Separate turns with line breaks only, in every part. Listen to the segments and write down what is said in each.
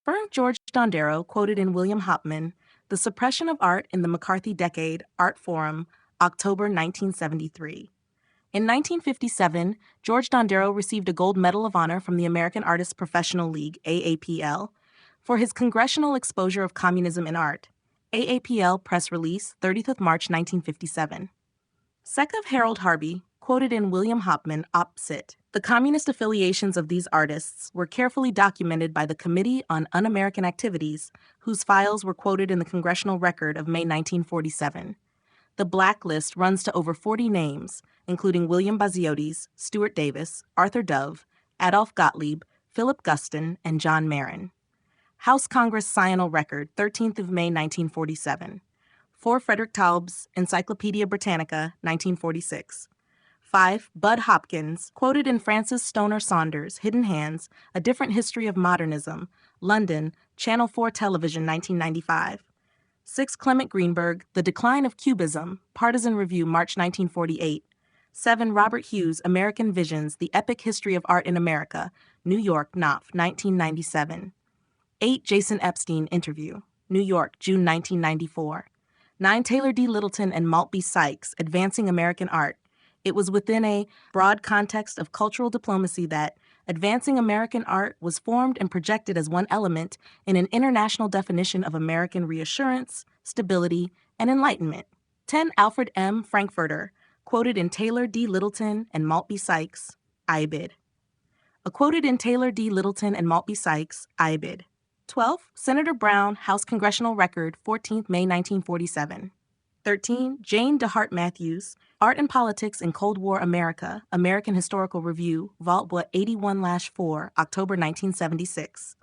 Bernd George Dondero quoted in William Hopman, The Suppression of Art in the McCarthy Decade, Art Forum, October 1973. In 1957, George Dondero received a Gold Medal of Honor from the American Artists Professional League, AAPL, for his congressional exposure of communism in art. AAPL press release, 30th March 1957. Sekov Harold Harvey quoted in William Hopman, Op. Cit. The communist affiliations of these artists were carefully documented by the Committee on Un-American Activities, whose files were quoted in the Congressional Record of May 1947. The blacklist runs to over 40 names, including William Baziotes, Stuart Davis, Arthur Dove, Adolph Gottlieb, Philip Guston, and John Marin. House Congress Cyanal Record, 13th of May 1947. 4 Frederick Taubes, Encyclopedia Britannica, 1946. 5 Bud Hopkins, quoted in Francis Stonor Saunders' Hidden Hands, A Different History of Modernism, London, Channel 4 Television, 1995. 6 Clement Greenberg, The Decline of Cubism, Partisan Review, March 1948. 7 Robert Hughes, American Visions, The Epic History of Art in America, New York, Knopf, 1997. 8 Jason Epstein, Interview, New York, June 1994. 9 Taylor D. Littleton and Maltby Sykes, Advancing American Art. It was within a broad context of cultural diplomacy that Advancing American Art was formed and projected as one element in an international definition of American reassurance, stability, and enlightenment. 10 Alfred M. Frankfurter, quoted in Taylor D. Littleton and Maltby Sykes, IBID. A quoted in Taylor D. Littleton and Maltby Sykes, IBID. 12 Senator Brown, House Congressional Record, 14th May 1947. 13 Jane DeHart Matthews, Art and Politics in Cold War America, American Historical Review, Vault 81-4, October 1976.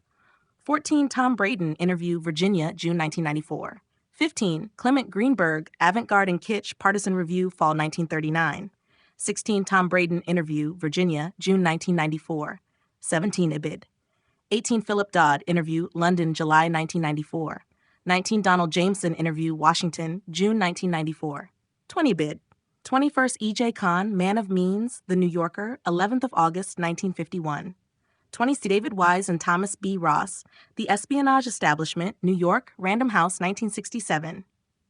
14 Tom Braden, Interview, Virginia, June 1994. 15 Clement Greenberg, Avant-Garde and Kitsch, Partisan Review, Fall 1939. 16 Tom Braden, Interview, Virginia, June 1994. 17 Ibid. 18 Philip Dodd, Interview, London, July 1994. 19 Donald Jameson, Interview, Washington, June 1994. 20 Bid. 21st E.J. Kahn, Man of Means, The New Yorker, 11th of August, 1951. 20 C. David Wise and Thomas B. Ross, The Espionage Establishment, New York, Random House, 1967.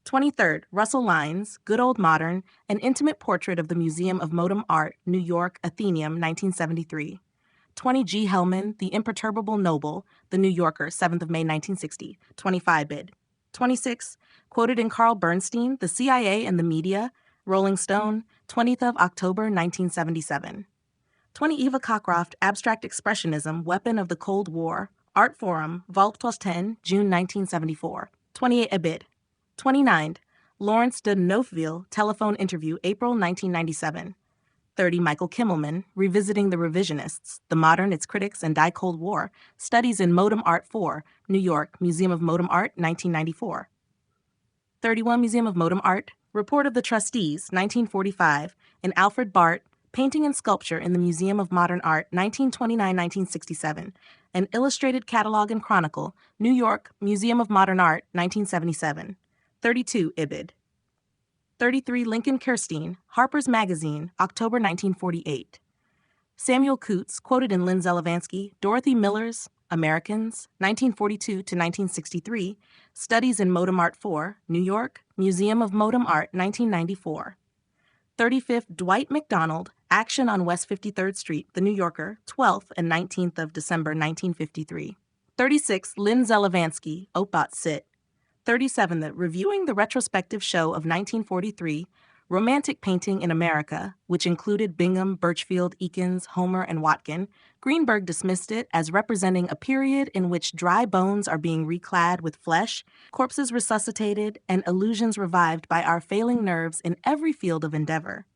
23rd, Russell Lynes, Good Old Modern, An Intimate Portrait of the Museum of Modern Art, New York, Athenaeum, 1973. 20 G. Hellman, The Imperturbable Noble, The New Yorker, 7th of May, 1960, 25 Bid. 26, quoted in Carl Bernstein, The CIA and the Media, Rolling Stone, 20th of October, 1977. 20 Eva Cockcroft, Abstract Expressionism, Weapon of the Cold War, Art Forum, Vault plus 10, June 1974, 28 Abid. 29, Lawrence de Neufville, Telephone Interview, April 1997. 30 Michael Kimmelman, Revisiting the Revisionists, The Modern, Its Critics, and Die Cold War, Studies in Modem Art 4, New York, Museum of Modem Art, 1994. 31 Museum of Modem Art, Report of the Trustees, 1945, and Alfred Bart, Painting and Sculpture in the Museum of Modern Art, 1929-1967, an Illustrated Catalog and Chronicle, New York, Museum of Modern Art, 1977. 32 Ibid. 33 Lincoln Kirstein, Harper's Magazine, October 1948. Samuel Coots, quoted in Lynn Zelavansky, Dorothy Miller's Americans, 1942-1963, Studies in Modem Art 4, New York, Museum of Modem Art, 1994. 35th Dwight MacDonald, Action on West 53rd Street, The New Yorker, 12th and 19th of December, 1953. 36 Lynn Zelavansky, Opot Sit. 37 Reviewing the Retrospective Show of 1943, Romantic Painting in America, which included Bingham, Birchfield, Eakins, Homer, and Watkin. Greenberg dismissed it as representing a period in which dry bones are being reclad with flesh, corpses resuscitated, and illusions revived by our failing nerves in every field of endeavor.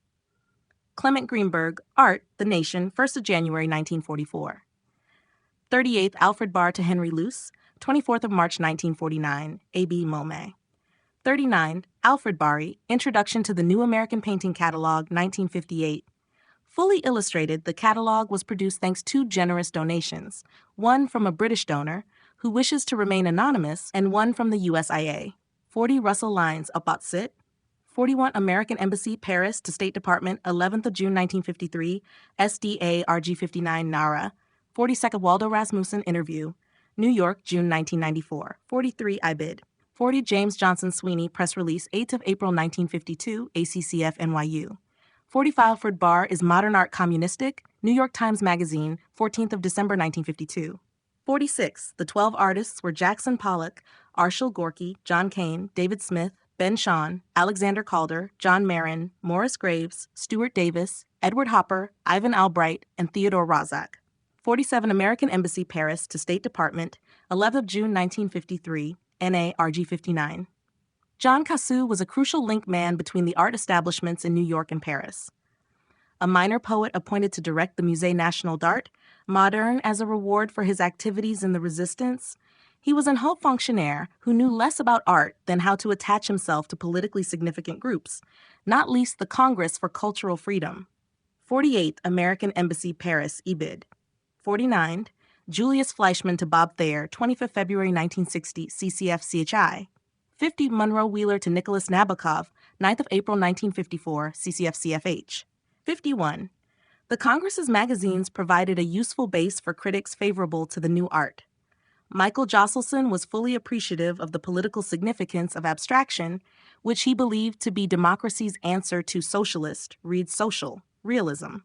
Clement Greenberg, Art, The Nation, 1st of January, 1944. 38th Alfred Barr to Henry Luce, 24th of March, 1949, A.B. Momay. 39 Alfred Barry, Introduction to the New American Painting Catalog, 1958. Fully illustrated, the catalog was produced thanks to generous donations, one from a British donor, who wishes to remain anonymous, and one from the USIA. 40 Russell Lynes, Opot Sit. 41 American Embassy, Paris, to State Department, 11th of June, 1953, SDA RG59 Nara. 42nd Waldo Rasmussen Interview. New York, June 1994. 43 IBID. 40 James Johnson Sweeney, press release 8th of April 1952, ACCF NYU. 45 Alfred Barr, Is Modern Art Communistic? New York Times Magazine, 14th of December 1952. 46 The 12 artists were Jackson Pollock, Arshil Gorky, John Kane, David Smith, Ben Shahn, Alexander Calder, John Marin, Morris Graves, Stuart Davis, Edward Hopper, Ivan Albright, and Theodore Rozak. 47 American Embassy, Paris, to State Department, 11th of June 1953, NA RG 59. John Cassou was a crucial link man between the art establishments in New York and Paris. A minor poet appointed to direct the Musée National d'Art, Moderne, as a reward for his activities in the Resistance, he was an haut fonctionnaire who knew less about art than how to attach himself to politically significant groups, not least the Congress for Cultural Freedom. 48 American Embassy, Paris, EBID. 49 Julius Fleischmann to Bob Thayer, 25th February 1960, CCF CHI. 50 Monroe Wheeler to Nicholas Nabokov, 9th of April 1954, CCF CFH. 51 The Congress's magazines provided a useful base for critics favorable to the new art. Michael Josselson was fully appreciative of the political significance of abstraction, which he believed to be democracy's answer to socialist, read social, realism.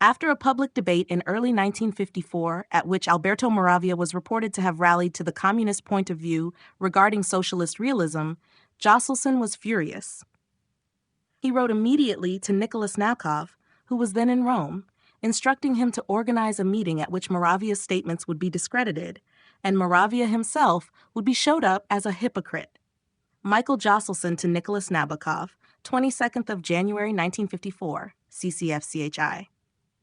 After a public debate in early 1954, at which Alberto Moravia was reported to have rallied to the communist point of view regarding socialist realism, Josselson was furious. He wrote immediately to Nicholas Nabokov, who was then in Rome, instructing him to organize a meeting at which Moravia's statements would be discredited, and Moravia himself would be showed up as a hypocrite. Michael Josselson to Nicholas Nabokov, 22nd of January 1954, CCF CHI.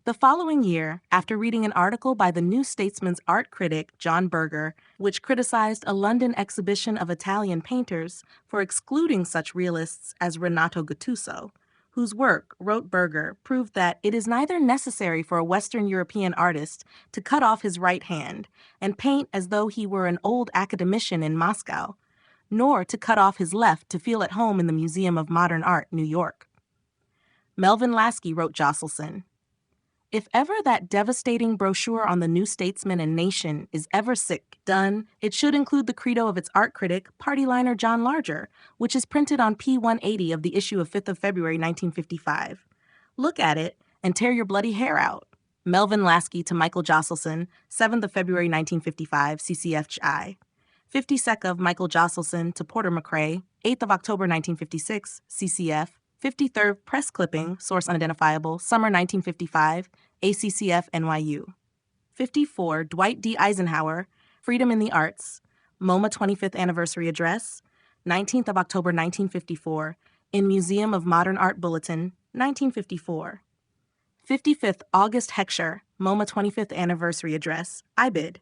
The following year, after reading an article by the New Statesman's art critic John Berger, which criticized a London exhibition of Italian painters for excluding such realists as Renato Gattuso, whose work, wrote Berger, proved that it is neither necessary for a Western European artist to cut off his right hand and paint as though he were an old academician in Moscow, nor to cut off his left to feel at home in the Museum of Modern Art, New York. Melvin Lasky wrote Josselson, "If ever that devastating brochure on the New Statesman and Nation is ever done, it should include the credo of its art critic, party liner John Larger, which is printed on P180 of the issue of 5th of February 1955. Look at it and tear your bloody hair out." Melvin Lasky to Michael Josselson, 7th of February 1955, CCFI. 52nd of Michael Josselson to Porter McRae, 8th of October 1956, CCF. 53rd press clipping, source unidentifiable, summer 1955, ACCF NYU. 54 Dwight D. Eisenhower, Freedom in the Arts, MoMA 25th Anniversary Address, 19th of October 1954, in Museum of Modern Art Bulletin, 1954. 55th August Heckscher, MoMA 25th Anniversary Address, IBID.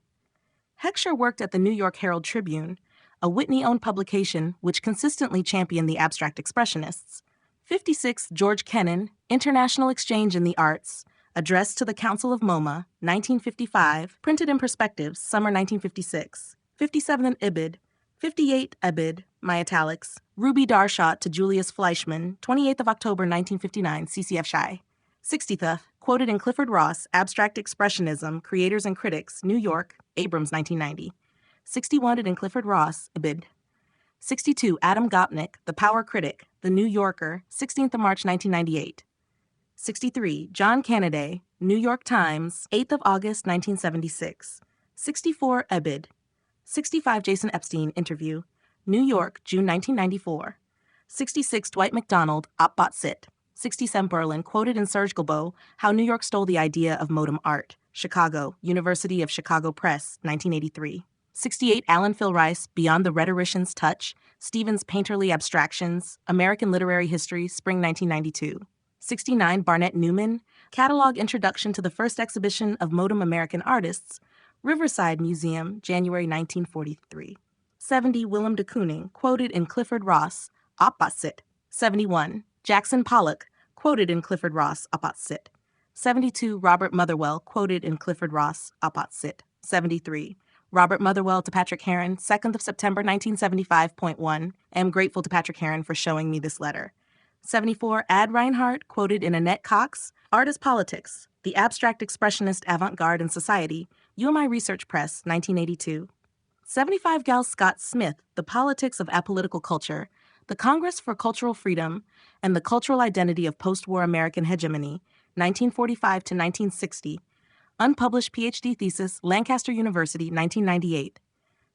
Heckscher worked at the New York Herald Tribune, a Whitney-owned publication which consistently championed the abstract expressionists. 56 George Kennan, International Exchange in the Arts, Address to the Council of MoMA, 1955, printed in Perspectives, summer 1956. 57 IBID. 58 IBID, my italics, Ruby Darshot to Julius Fleischmann, 28th of October 1959, CCF Shy. 60th, quoted in Clifford Ross, Abstract Expressionism, Creators and Critics, New York, Abrams, 1990. 61 in Clifford Ross, IBID. 62 Adam Gopnik, The Power Critic, The New Yorker, 16th of March 1998. 63 John Cannaday, New York Times, 8th of August 1976. 64 EBID. 65 Jason Epstein, Interview, New York, June 1994. 66 Dwight MacDonald, Opbot Sit. 67 Berlin, quoted in Serge Gilbeau, How New York Stole the Idea of Modem Art, Chicago, University of Chicago Press, 1983. 68 Alan Phil Rice, Beyond the Rhetorician's Touch, Stevens' Painterly Abstractions, American Literary History, Spring 1992. 69 Barnett Newman, Catalog Introduction to the First Exhibition of Modem American Artists, Riverside Museum, January 1943. 70 Willem de Kooning, quoted in Clifford Ross, Opposite. 71 Jackson Pollock, quoted in Clifford Ross, Opposite. 72 Robert Motherwell, quoted in Clifford Ross, Opposite. 73 Robert Motherwell to Patrick Heron, 2nd of September 1975.1. Am grateful to Patrick Heron for showing me this letter. 74 Ad Reinhardt, quoted in Annette Cox, Art is Politics, The Abstract Expressionist Avant-Garde in Society, UMI Research Press, 1982. 75 Gal Scott Smith, The Politics of Apolitical Culture, The Congress for Cultural Freedom, and the Cultural Identity of Postwar American Hegemony, 1945 to 1960. Unpublished PhD thesis, Lancaster University, 1998.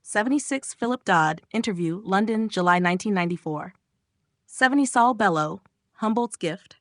76 Philip Dodd, interview, London, July 1994. 70 Saul Bellow, Humboldt's Gift,